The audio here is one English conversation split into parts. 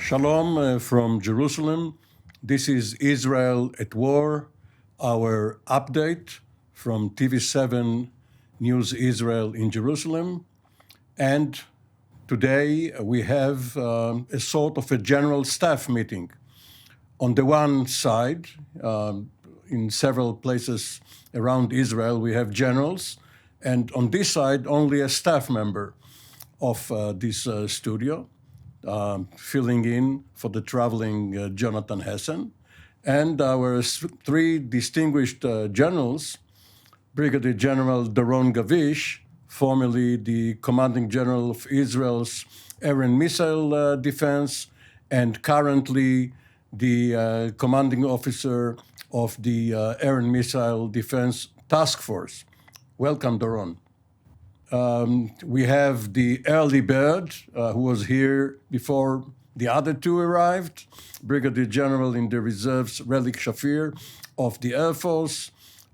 Shalom from Jerusalem. This is Israel at War, our update from TV7 News Israel in Jerusalem. And today we have a sort of a general staff meeting. On the one side, in several places around Israel, we have generals, and on this side, only a staff member of this studio. Filling in for the traveling Jonathan Hessen, and our three distinguished generals, Brigadier General Doron Gavish, formerly the Commanding General of Israel's Air and Missile Defense, and currently the Commanding Officer of the Air and Missile Defense Task Force. Welcome, Doron. We have the early bird who was here before the other two arrived, Brigadier General in the Reserves Relic Shafir of the Air Force,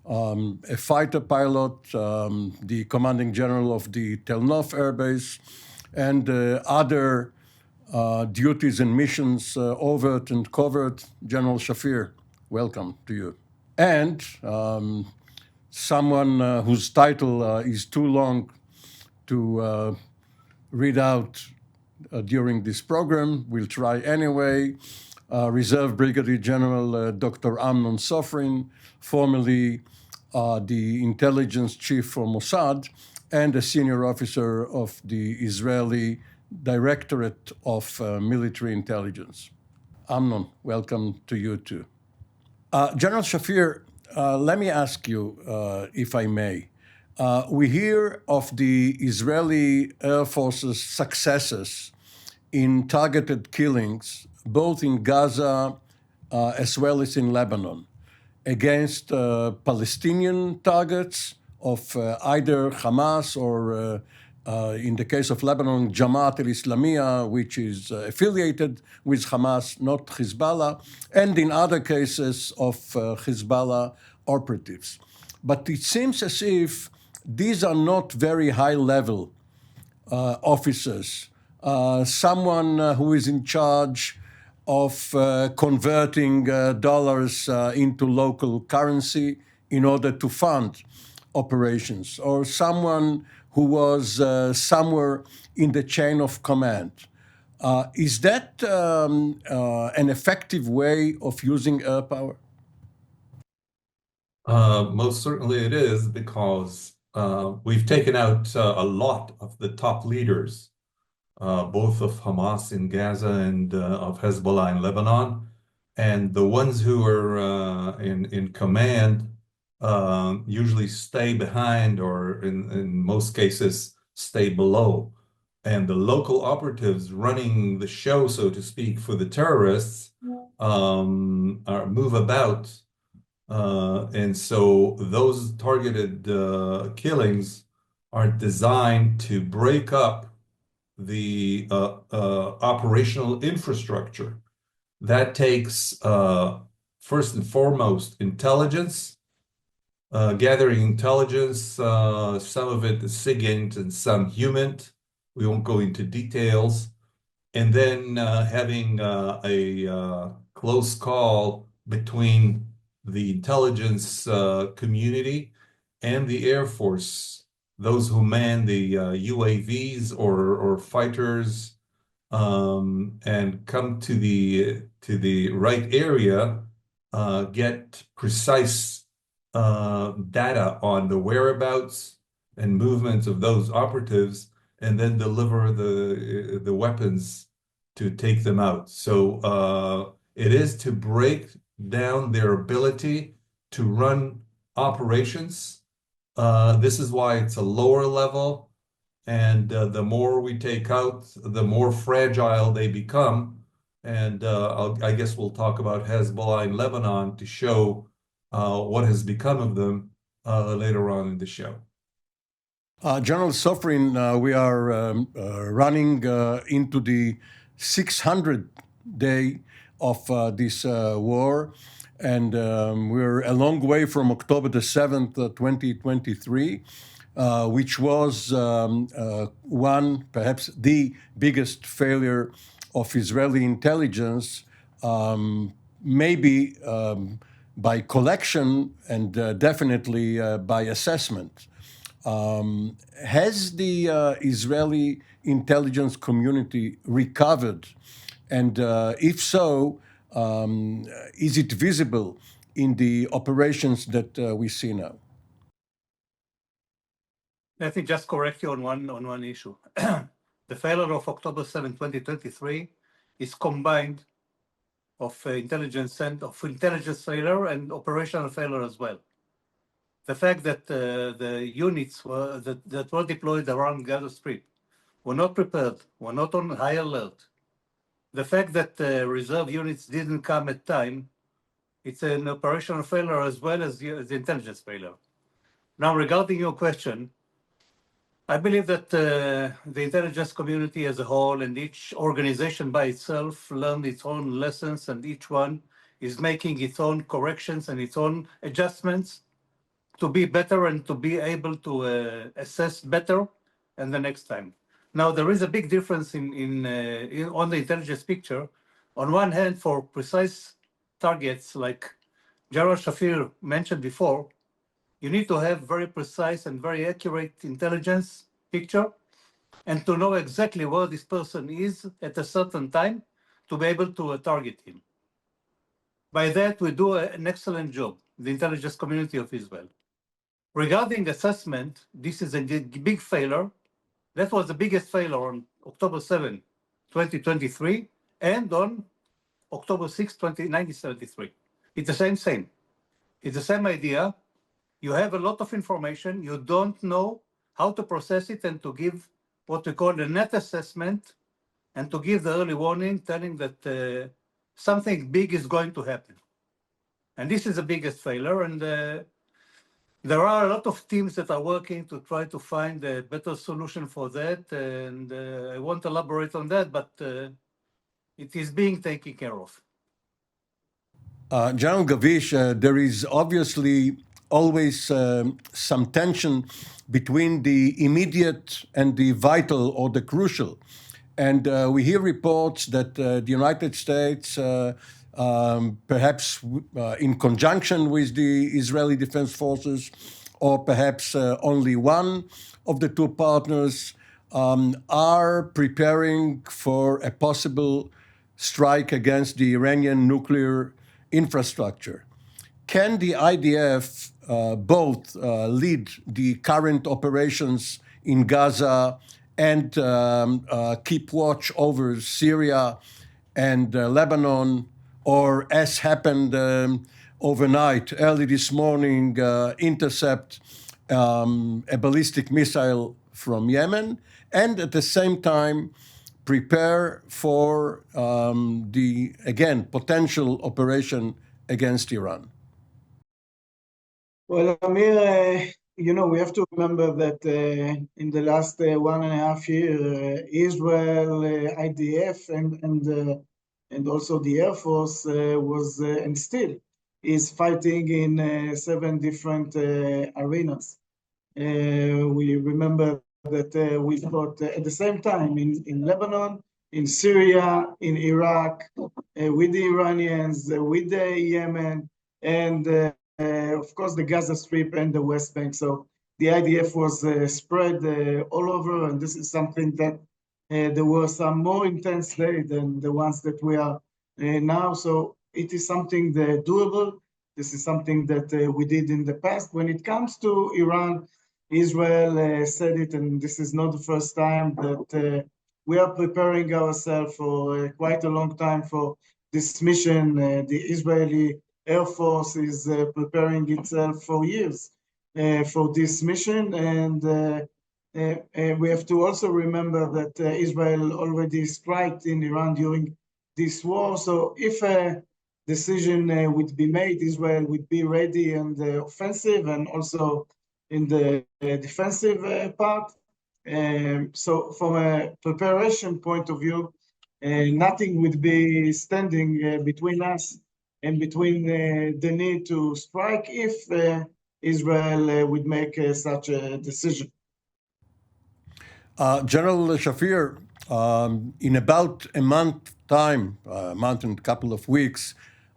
a fighter pilot, the Commanding General of the Tel Nof Air Base, and other duties and missions, overt and covert. General Shafir, welcome to you. And someone whose title is too long to read out during this program. We'll try anyway. Reserve Brigadier General Dr. Amnon Suffin, formerly the intelligence chief for Mossad and a senior officer of the Israeli Directorate of Military Intelligence. Amnon, welcome to you too. General Shafir, let me ask you, if I may. We hear of the Israeli Air Force's successes in targeted killings, both in Gaza as well as in Lebanon, against Palestinian targets of either Hamas or, in the case of Lebanon, Jamaat al-Islamiyah, which is affiliated with Hamas, not Hezbollah, and in other cases of Hezbollah operatives. But it seems as if these are not very high-level officers. Someone who is in charge of converting dollars into local currency in order to fund operations, or someone who was somewhere in the chain of command. Is that an effective way of using air power? Most certainly it is, because we've taken out a lot of the top leaders, both of Hamas in Gaza and of Hezbollah in Lebanon. And the ones who are in command usually stay behind, or in most cases stay below. And the local operatives running the show, so to speak, for the terrorists move about. And so those targeted killings are designed to break up the operational infrastructure. That takes, first and foremost, intelligence, gathering intelligence, some of it is SIGINT and some human. We won't go into details. And then having a close call between the intelligence community and the Air Force, those who man the UAVs or fighters, and come to the right area, get precise data on the whereabouts and movements of those operatives, and then deliver the weapons to take them out. So it is to break down their ability to run operations. This is why it's a lower level, and the more we take out, the more fragile they become. And I guess we'll talk about Hezbollah in Lebanon to show what has become of them later on in the show. General Suffin, we are running into the 600th day of this war, and we're a long way from October the 7th, 2023, which was one, perhaps the biggest failure of Israeli intelligence, maybe by collection and definitely by assessment. Has the Israeli intelligence community recovered? And if so, is it visible in the operations that we see now? Let me just correct you on one issue. The failure of October 7, 2023 is combined of intelligence failure and operational failure as well. The fact that the units that were deployed around Gaza Strip were not prepared, were not on high alert. The fact that reserve units didn't come at time, it's an operational failure as well as the intelligence failure. Now, regarding your question, I believe that the intelligence community as a whole and each organization by itself learned its own lessons, and each one is making its own corrections and its own adjustments to be better and to be able to assess better and the next time. Now, there is a big difference on the intelligence picture. On one hand, for precise targets like General Shafir mentioned before, you need to have very precise and very accurate intelligence picture and to know exactly where this person is at a certain time to be able to target him. By that, we do an excellent job, the intelligence community of Israel. Regarding assessment, this is a big failure. That was the biggest failure on October 7, 2023, and on October 6, 1973. It's the same. It's the same idea. You have a lot of information. You don't know how to process it and to give what we call a net assessment and to give the early warning telling that something big is going to happen. And this is the biggest failure. And there are a lot of teams that are working to try to find a better solution for that. And I won't elaborate on that, but it is being taken care of. General Gavish, there is obviously always some tension between the immediate and the vital or the crucial. And we hear reports that the United States, perhaps in conjunction with the Israeli Defense Forces, or perhaps only one of the two partners, are preparing for a possible strike against the Iranian nuclear infrastructure. Can the IDF both lead the current operations in Gaza and keep watch over Syria and Lebanon, or as happened overnight, early this morning, intercept a ballistic missile from Yemen, and at the same time prepare for the, again, potential operation against Iran? Well, Amir, we have to remember that in the last 1.5 years, Israel, IDF, and also the Air Force was and still is fighting in 7 different arenas. We remember that we fought at the same time in Lebanon, in Syria, in Iraq, with the Iranians, with the Yemen, and of course the Gaza Strip and the West Bank. So the IDF was spread all over, and this is something that there were some more intense days than the ones that we are now. So it is something doable. This is something that we did in the past. When it comes to Iran, Israel said it, and this is not the first time that we are preparing ourselves for quite a long time for this mission. The Israeli Air Force is preparing itself for years for this mission. And we have to also remember that Israel already struck in Iran during this war. So if a decision would be made, Israel would be ready and offensive and also in the defensive part. So from a preparation point of view, nothing would be standing between us and between the need to strike if Israel would make such a decision. General Shafir, in about a month time, a month and a couple of weeks,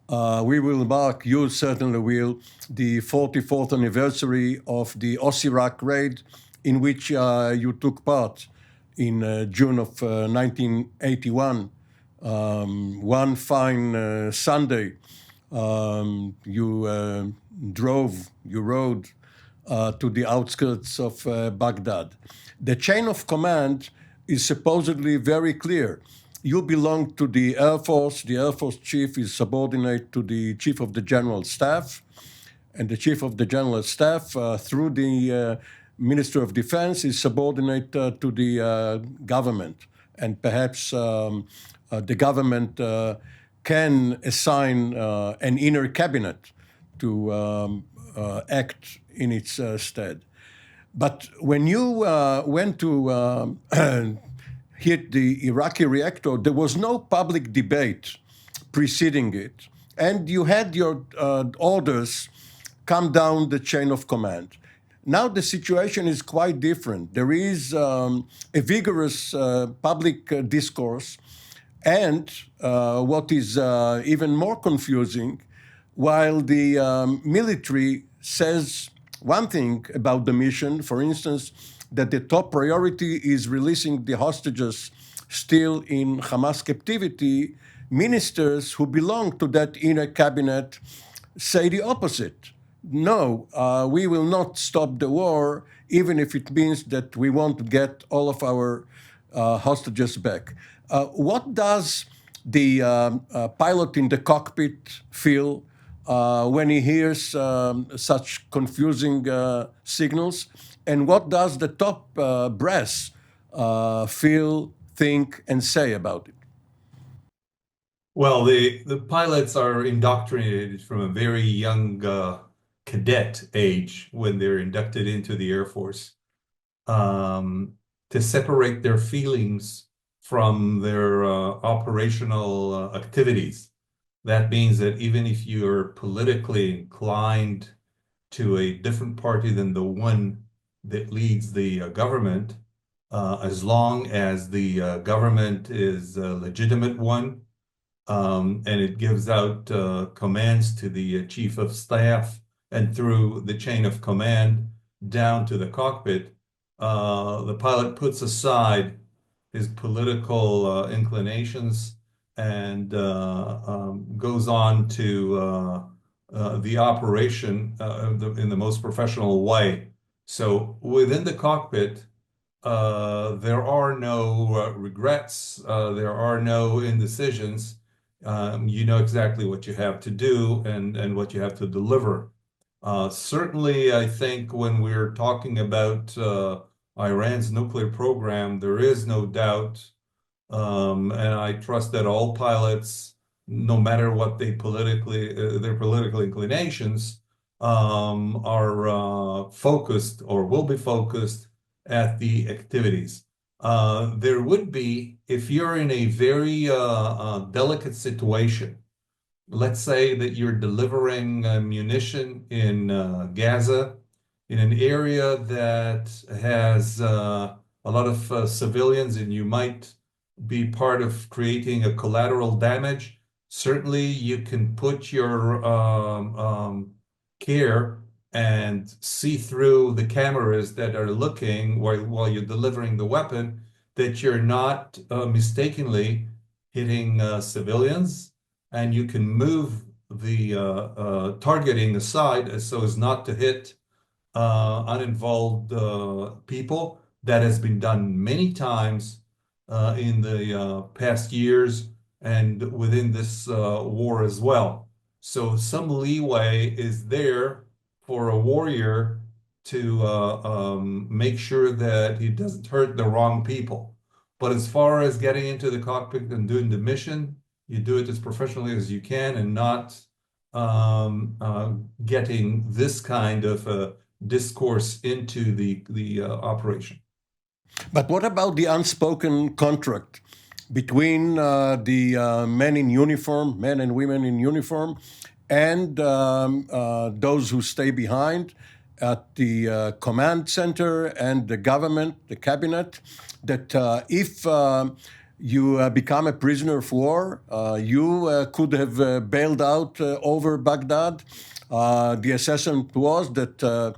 we will mark, you certainly will, the 44th anniversary of the Osirak raid in which you took part in June of 1981. One fine Sunday, you rode to the outskirts of Baghdad. The chain of command is supposedly very clear. You belong to the Air Force. The Air Force chief is subordinate to the chief of the general staff. And the chief of the general staff, through the Minister of Defense, is subordinate to the government. And perhaps the government can assign an inner cabinet to act in its stead. But when you went to hit the Iraqi reactor, there was no public debate preceding it. And you had your orders come down the chain of command. Now the situation is quite different. There is a vigorous public discourse. And what is even more confusing, while the military says one thing about the mission, for instance, that the top priority is releasing the hostages still in Hamas captivity, ministers who belong to that inner cabinet say the opposite. No, we will not stop the war, even if it means that we want to get all of our hostages back. What does the pilot in the cockpit feel when he hears such confusing signals? And what does the top brass feel, think, and say about it? Well, the pilots are indoctrinated from a very young cadet age when they're inducted into the Air Force to separate their feelings from their operational activities. That means that even if you're politically inclined to a different party than the one that leads the government, as long as the government is a legitimate one, and it gives out commands to the chief of staff and through the chain of command down to the cockpit, the pilot puts aside his political inclinations and goes on to the operation in the most professional way. So within the cockpit, there are no regrets, there are no indecisions. You know exactly what you have to do and what you have to deliver. Certainly, I think when we're talking about Iran's nuclear program, there is no doubt, and I trust that all pilots, no matter what their political inclinations, are focused or will be focused at the activities. There would be, if you're in a very delicate situation, let's say that you're delivering munition in Gaza, in an area that has a lot of civilians, and you might be part of creating a collateral damage. Certainly, you can put your care and see through the cameras that are looking while you're delivering the weapon that you're not mistakenly hitting civilians, and you can move the targeting aside so as not to hit uninvolved people. That has been done many times in the past years and within this war as well. So some leeway is there for a warrior to make sure that he doesn't hurt the wrong people. But as far as getting into the cockpit and doing the mission, you do it as professionally as you can and not getting this kind of discourse into the operation. But what about the unspoken contract between the men in uniform, men and women in uniform, and those who stay behind, at the command center and the government, the cabinet, that if you become a prisoner of war, you could have bailed out over Baghdad. The assessment was that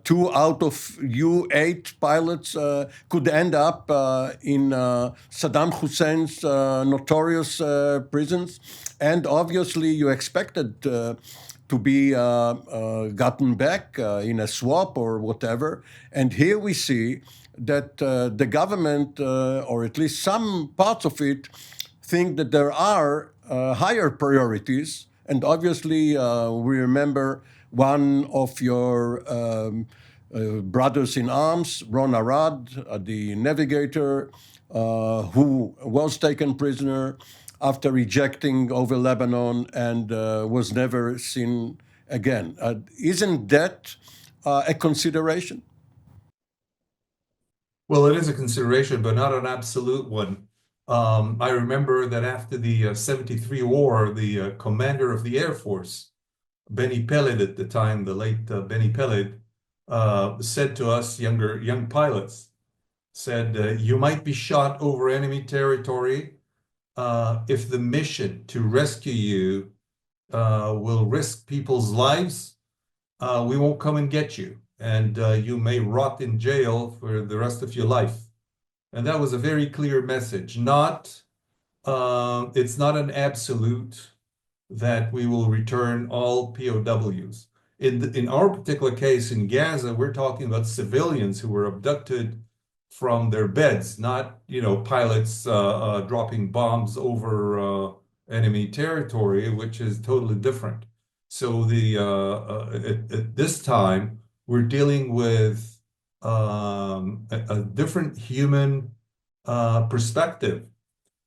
2 out of you 8 pilots could end up in Saddam Hussein's notorious prisons. And obviously you expected to be gotten back in a swap or whatever. And here we see that the government, or at least some parts of it, think that there are higher priorities. And obviously, we remember one of your brothers in arms, Ron Arad, the navigator, who was taken prisoner after rejecting over Lebanon and was never seen again. Isn't that a consideration? Well, it is a consideration, but not an absolute one. I remember that after the 73 war, the commander of the Air Force, Benny Peled at the time, the late Benny Peled, said to us young pilots, said, you might be shot over enemy territory. If the mission to rescue you will risk people's lives, we won't come and get you. And you may rot in jail for the rest of your life. And that was a very clear message. It's not an absolute that we will return all POWs. In our particular case in Gaza, we're talking about civilians who were abducted from their beds, not pilots dropping bombs over enemy territory, which is totally different. So at this time, we're dealing with a different human perspective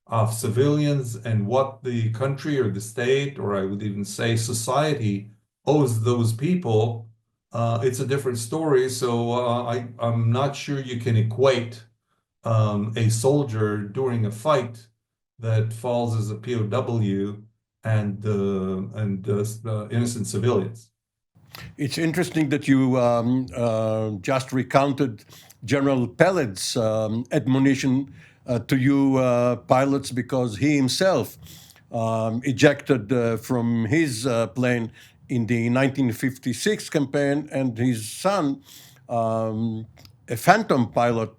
of civilians and what the country or the state, or I would even say society, owes those people. It's a different story. So I'm not sure you can equate a soldier during a fight that falls as a POW and innocent civilians. It's interesting that you just recounted General Peled's admonition to you pilots, because he himself ejected from his plane in the 1956 campaign, and his son, a Phantom pilot,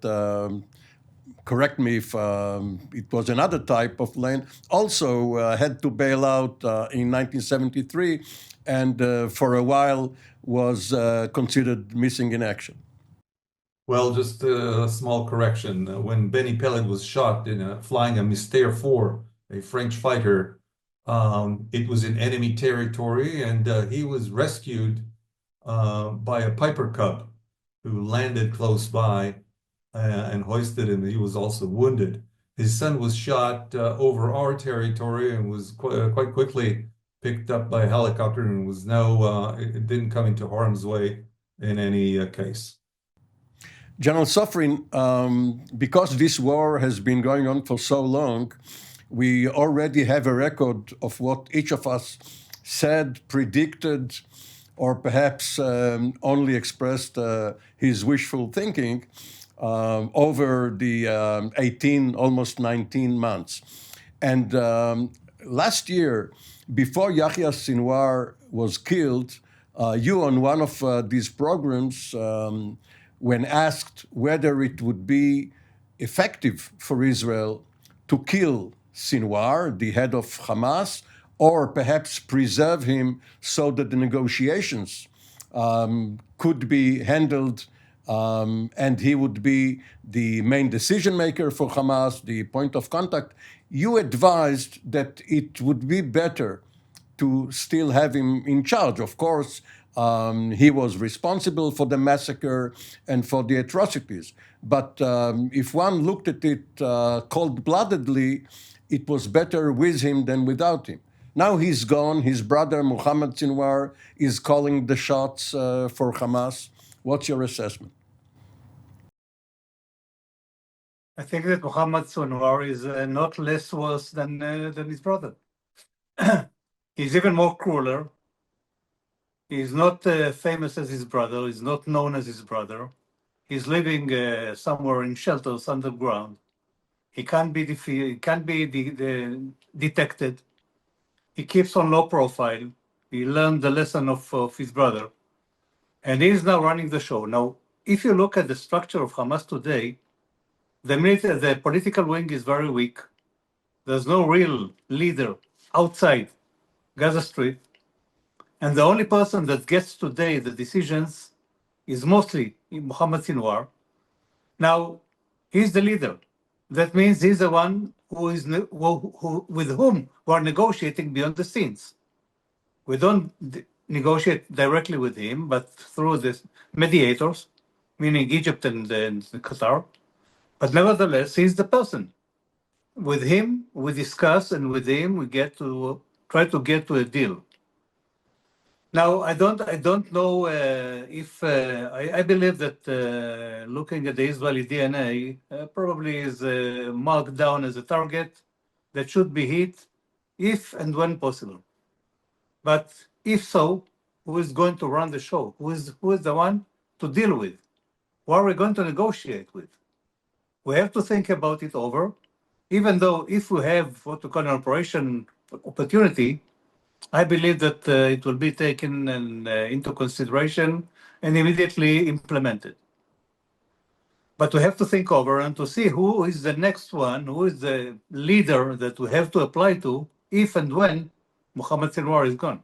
correct me if it was another type of plane, also had to bail out in 1973, and for a while was considered missing in action. Well, just a small correction. When Benny Peled was shot flying a Mystère 4, a French fighter, it was in enemy territory, and he was rescued by a Piper Cub who landed close by and hoisted him. He was also wounded. His son was shot over our territory and was quite quickly picked up by a helicopter and was it didn't come into harm's way in any case. General Suffin, because this war has been going on for so long, we already have a record of what each of us said, predicted, or perhaps only expressed his wishful thinking over the almost 19 months. And last year, before Yahya Sinwar was killed, you on one of these programs, when asked whether it would be effective for Israel to kill Sinwar, the head of Hamas, or perhaps preserve him so that the negotiations could be handled and he would be the main decision maker for Hamas, the point of contact, you advised that it would be better to still have him in charge. Of course, he was responsible for the massacre and for the atrocities. But if one looked at it cold-bloodedly, it was better with him than without him. Now he's gone. His brother, Mohammed Sinwar, is calling the shots for Hamas. What's your assessment? I think that Mohammed Sinwar is not less worse than his brother. He's even more crueler. He's not famous as his brother. He's not known as his brother. He's living somewhere in shelters underground. He can't be he can't be detected. He keeps on low profile. He learned the lesson of his brother, and he's now running the show. Now, if you look at the structure of Hamas today, the political wing is very weak. There's no real leader outside Gaza Strip, and the only person that gets today the decisions is mostly Mohammed Sinwar. Now, he's the leader. That means he's the one with whom we're negotiating beyond the scenes. We don't negotiate directly with him, but through the mediators, meaning Egypt and Qatar. But nevertheless, he's the person. With him, we discuss, and with him, we try to get to a deal. Now, I don't know if I believe that looking at the Israeli DNA probably is marked down as a target that should be hit if and when possible. But if so, who is going to run the show? Who is the one to deal with? Who are we going to negotiate with? We have to think about it over. Even though if we have what we call an operation opportunity, I believe that it will be taken into consideration and immediately implemented. But we have to think over and to see who is the next one, who is the leader that we have to apply to if and when Mohammed Sinwar is gone.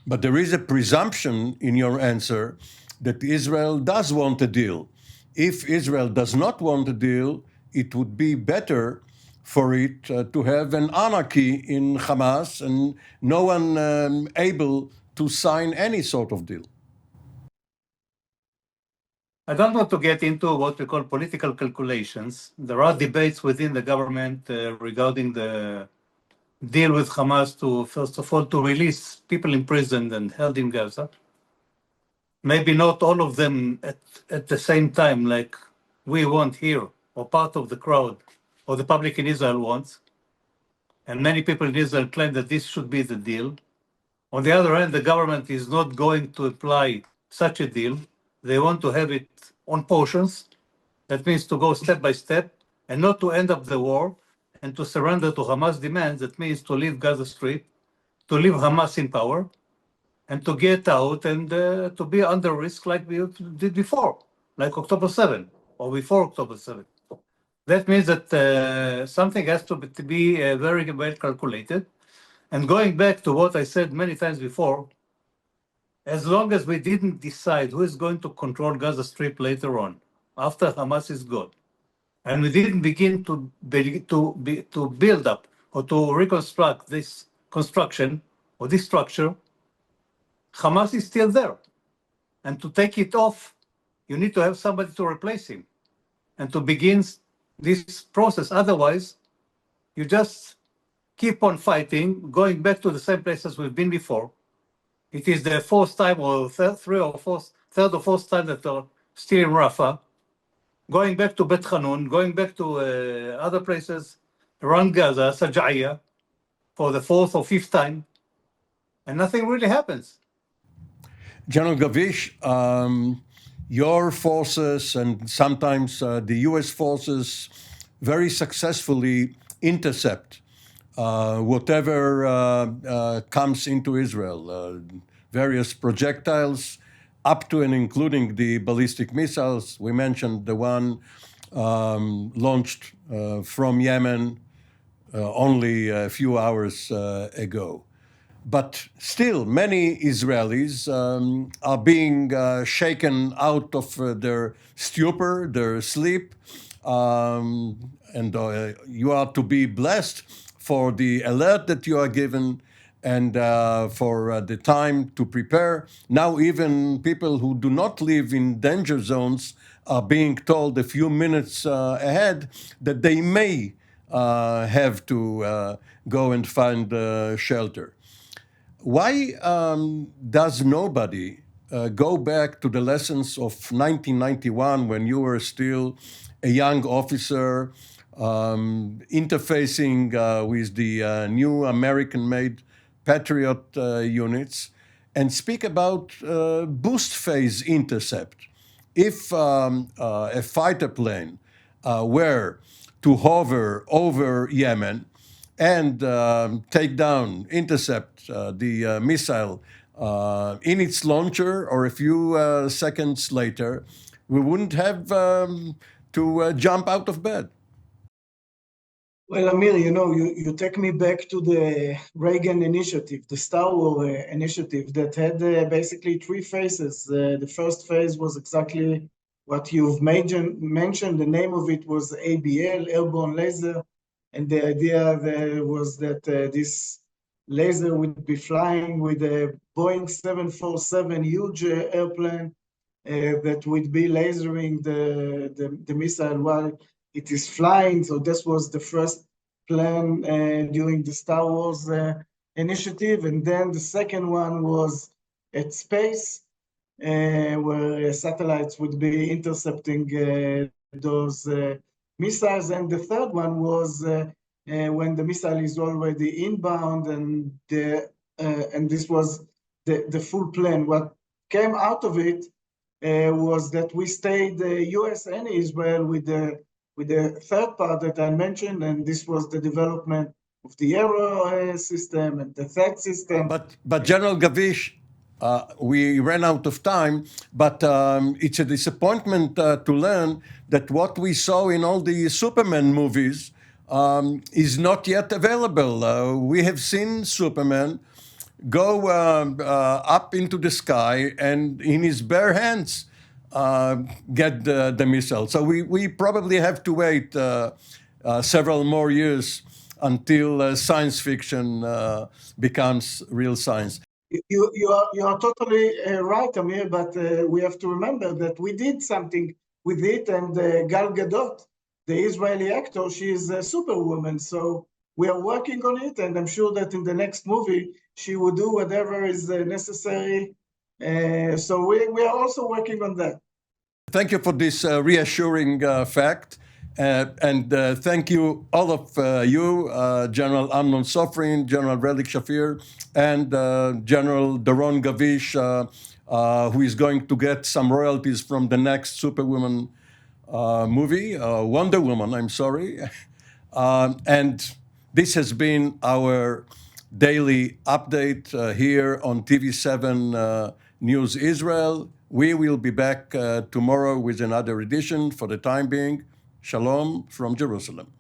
But there is a presumption in your answer that Israel does want a deal. If Israel does not want a deal, it would be better for it to have an anarchy in Hamas and no one able to sign any sort of deal. I don't want to get into what we call political calculations. There are debates within the government regarding the deal with Hamas to, first of all, to release people imprisoned and held in Gaza. Maybe not all of them at the same time, like we want here, or part of the crowd, or the public in Israel wants. And many people in Israel claim that this should be the deal. On the other hand, the government is not going to apply such a deal. They want to have it on portions. That means to go step by step and not to end up the war and to surrender to Hamas demands. That means to leave Gaza Strip, to leave Hamas in power, and to get out and to be under risk like we did before, like October 7 or before October 7. That means that something has to be very well calculated. And going back to what I said many times before, as long as we didn't decide who is going to control Gaza Strip later on, after Hamas is gone, and we didn't begin to build up or to reconstruct this construction or this structure, Hamas is still there. And to take it off, you need to have somebody to replace him and to begin this process. Otherwise, you just keep on fighting, going back to the same places we've been before. It is the fourth time or third or fourth time that are still in Rafah, going back to Bet Hanun, going back to other places around Gaza, Saja'iyah, for the fourth or fifth time, and nothing really happens. General Gavish, your forces and sometimes the US forces very successfully intercept whatever comes into Israel, various projectiles, up to and including the ballistic missiles. We mentioned the one launched from Yemen only a few hours ago. But still, many Israelis are being shaken out of their stupor, their sleep, and you are to be blessed for the alert that you are given and for the time to prepare. Now even people who do not live in danger zones are being told a few minutes ahead that they may have to go and find shelter. Why does nobody go back to the lessons of 1991 when you were still a young officer interfacing with the new American-made Patriot units and speak about boost phase intercept. If a fighter plane were to hover over Yemen and take down, intercept the missile in its launcher, or a few seconds later, we wouldn't have to jump out of bed. Well, Amir, you take me back to the Reagan initiative, the Star Wars initiative that had basically three phases. The first phase was exactly what you've mentioned. The name of it was ABL, Airborne Laser, and the idea there was that this laser would be flying with a Boeing 747 huge airplane that would be lasering the missile while it is flying. So this was the first plan during the Star Wars initiative. And then the second one was at space, where satellites would be intercepting those missiles. And the third one was when the missile is already inbound, and this was the full plan. What came out of it was that we stayed, US and Israel, with the third part that I mentioned, and this was the development of the Aero system and the THAAD system. But General Gavish, we ran out of time, but it's a disappointment to learn that what we saw in all the Superman movies is not yet available. We have seen Superman go up into the sky and in his bare hands get the missile. So we probably have to wait several more years until science fiction becomes real science. You are totally right, Amir, but we have to remember that we did something with it, and Gal Gadot, the Israeli actor, she is a superwoman. So we are working on it, and I'm sure that in the next movie, she will do whatever is necessary. So we are also working on that. Thank you for this reassuring fact. And thank you, all of you, General Amnon Sofrin, General Relik Shafir, and General Doron Gavish, who is going to get some royalties from the next Superwoman movie, Wonder Woman, I'm sorry. And this has been our daily update here on TV7 News Israel. We will be back tomorrow with another edition. For the time being, Shalom from Jerusalem.